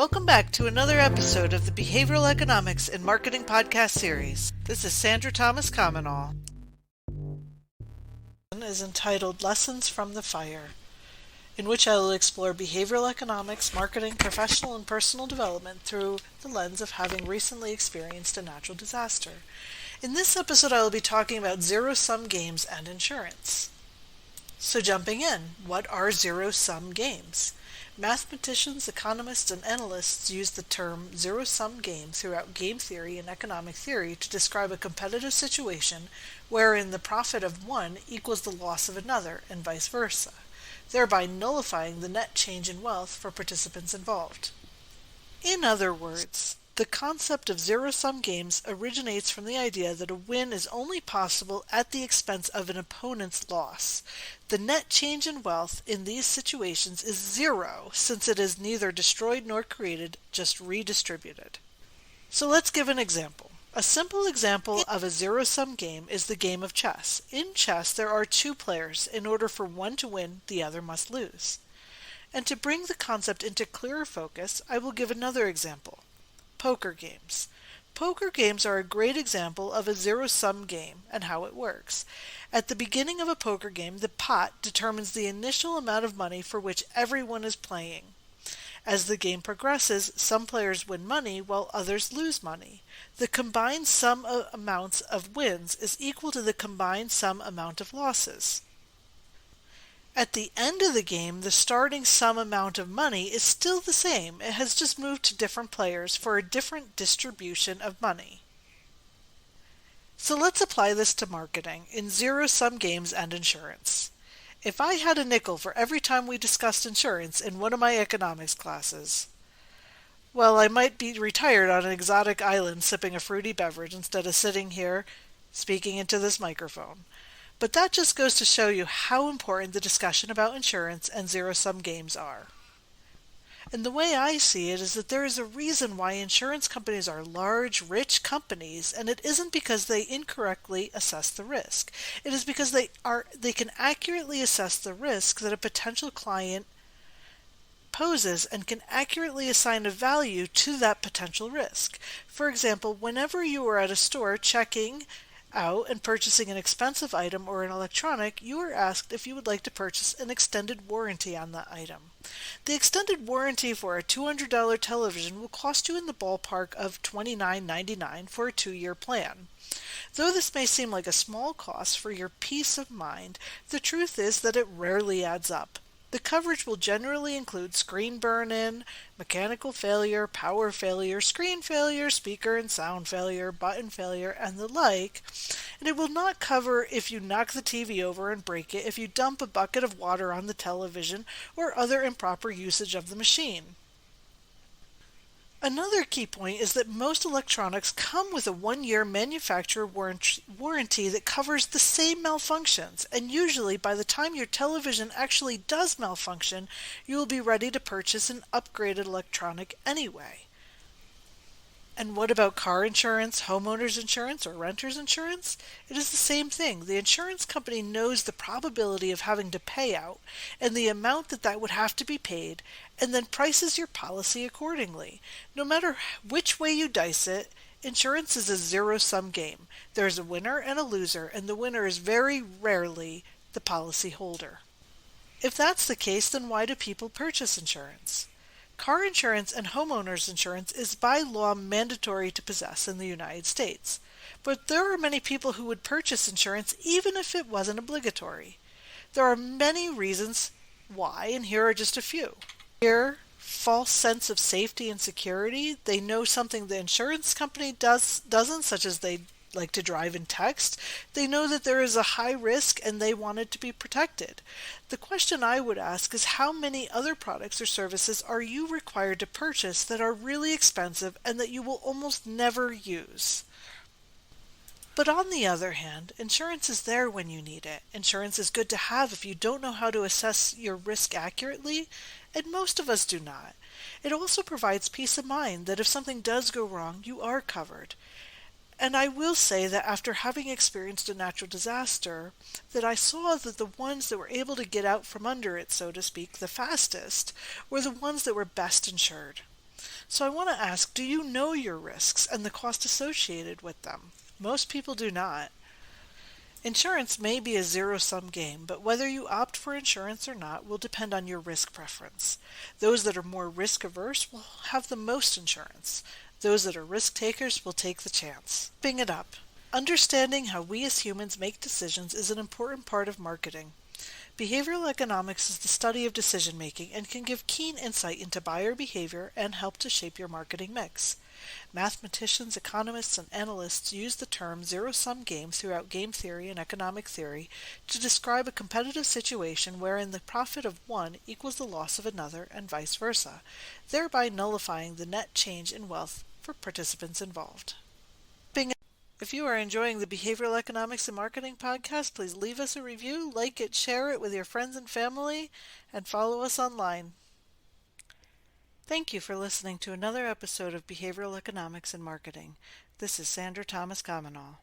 Welcome back to another episode of the Behavioral Economics and Marketing Podcast series. This is Sandra Thomas-Comenole. Is entitled Lessons from the Fire, in which I will explore behavioral economics, marketing, professional and personal development through the lens of having recently experienced a natural disaster. In this episode, I will be talking about zero-sum games and insurance. So jumping in, what are zero-sum games? Mathematicians, economists, and analysts use the term zero-sum game throughout game theory and economic theory to describe a competitive situation wherein the profit of one equals the loss of another and vice versa, thereby nullifying the net change in wealth for participants involved. In other words, the concept of zero-sum games originates from the idea that a win is only possible at the expense of an opponent's loss. The net change in wealth in these situations is zero, since it is neither destroyed nor created, just redistributed. So let's give an example. A simple example of a zero-sum game is the game of chess. In chess, there are two players. In order for one to win, the other must lose. And to bring the concept into clearer focus, I will give another example. Poker games. Poker games are a great example of a zero-sum game and how it works. At the beginning of a poker game, the pot determines the initial amount of money for which everyone is playing. As the game progresses, some players win money while others lose money. The combined sum of amounts of wins is equal to the combined sum amount of losses. At the end of the game, the starting sum amount of money is still the same. It has just moved to different players for a different distribution of money. So let's apply this to marketing in zero-sum games and insurance. If I had a nickel for every time we discussed insurance in one of my economics classes, well, I might be retired on an exotic island sipping a fruity beverage instead of sitting here speaking into this microphone. But that just goes to show you how important the discussion about insurance and zero-sum games are. And the way I see it is that there is a reason why insurance companies are large, rich companies, and it isn't because they incorrectly assess the risk. It is because they can accurately assess the risk that a potential client poses and can accurately assign a value to that potential risk. For example, whenever you are at a store checking out and purchasing an expensive item or an electronic, you are asked if you would like to purchase an extended warranty on that item. The extended warranty for a $200 television will cost you in the ballpark of $29.99 for a 2-year plan. Though this may seem like a small cost for your peace of mind, the truth is that it rarely adds up. The coverage will generally include screen burn-in, mechanical failure, power failure, screen failure, speaker and sound failure, button failure, and the like, and it will not cover if you knock the TV over and break it, if you dump a bucket of water on the television, or other improper usage of the machine. Another key point is that most electronics come with a 1-year manufacturer warranty that covers the same malfunctions, and usually by the time your television actually does malfunction, you will be ready to purchase an upgraded electronic anyway. And what about car insurance, homeowners insurance, or renters insurance? It is the same thing. The insurance company knows the probability of having to pay out and the amount that would have to be paid, and then prices your policy accordingly. No matter which way you dice it, insurance is a zero-sum game. There is a winner and a loser, and the winner is very rarely the policy holder. If that's the case, then why do people purchase insurance? Car insurance and homeowners insurance is by law mandatory to possess in the United States, but there are many people who would purchase insurance even if it wasn't obligatory. There are many reasons why, and here are just a few. Here, false sense of safety and security. They know something the insurance company doesn't, such as they like to drive and text. They know that there is a high risk and they want it to be protected. The question I would ask is how many other products or services are you required to purchase that are really expensive and that you will almost never use? But on the other hand, insurance is there when you need it. Insurance is good to have if you don't know how to assess your risk accurately, and most of us do not. It also provides peace of mind that if something does go wrong, you are covered. And I will say that after having experienced a natural disaster, that I saw that the ones that were able to get out from under it, so to speak, the fastest, were the ones that were best insured. So I want to ask, do you know your risks and the cost associated with them? Most people do not. Insurance may be a zero-sum game, but whether you opt for insurance or not will depend on your risk preference. Those that are more risk-averse will have the most insurance. Those that are risk-takers will take the chance. Wrapping it up. Understanding how we as humans make decisions is an important part of marketing. Behavioral economics is the study of decision-making and can give keen insight into buyer behavior and help to shape your marketing mix. Mathematicians, economists, and analysts use the term zero-sum game throughout game theory and economic theory to describe a competitive situation wherein the profit of one equals the loss of another and vice versa, thereby nullifying the net change in wealth for participants involved. If you are enjoying the Behavioral Economics and Marketing podcast, please leave us a review, like it, share it with your friends and family, and follow us online. Thank you for listening to another episode of Behavioral Economics and Marketing. This is Sandra Thomas-Comenole.